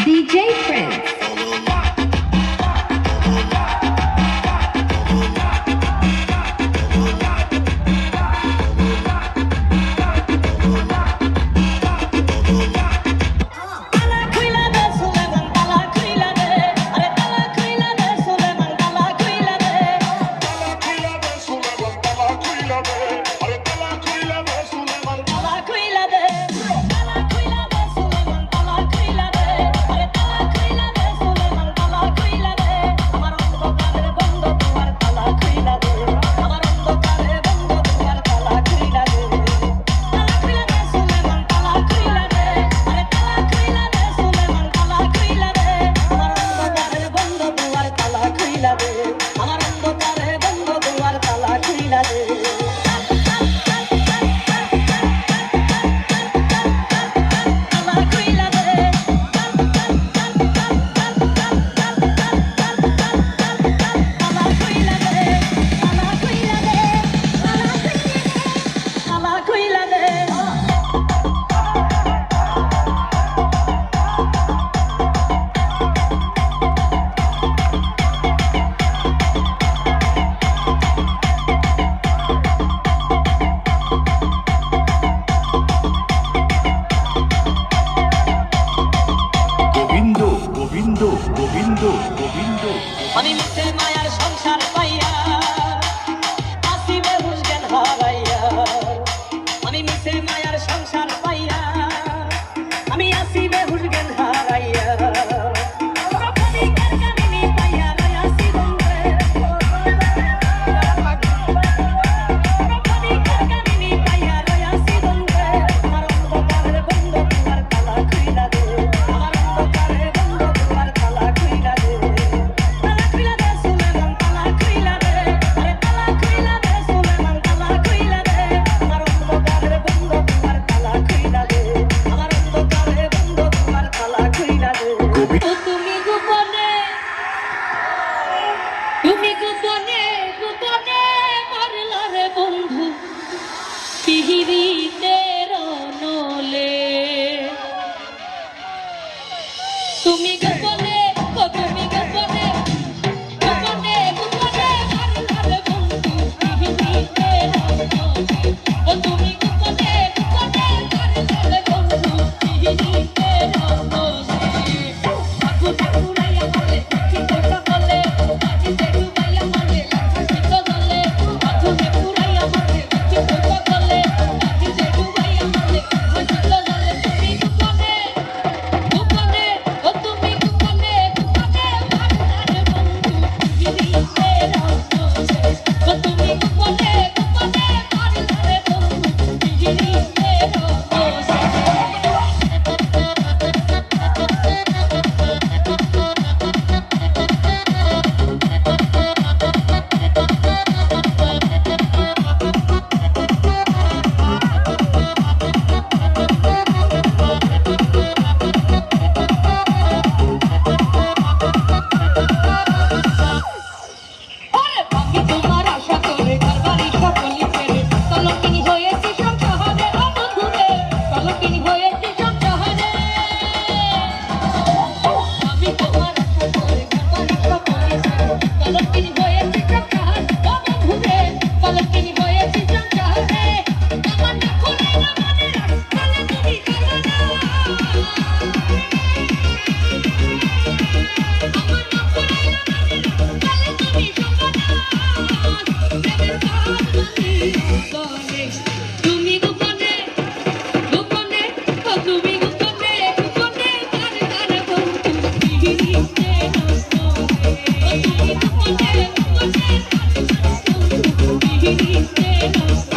DJ Prince. আমি মিছে মায়ার সংসার পাইয়া আসিবে হুসজ্ঞান হারাইয়া আমি মিছে মায়ার সংসার পাইয়া আমি আসিবে হুসজ্ঞান হারাইয়া তুমি গোপনে গোপনে মারলা রে বন্ধু পিহিরিতে রনলে তুমি গোপনে তুমি গোপনে গোপনে গোপনে মারলা রে বন্ধু পিহিরিতে রনলে ও তুমি গোপনে গোপনে মারলা রে বন্ধু পিহিরিতে রনলে আকু ঠাকুরাইয়া বলে কি কথা বলে Stay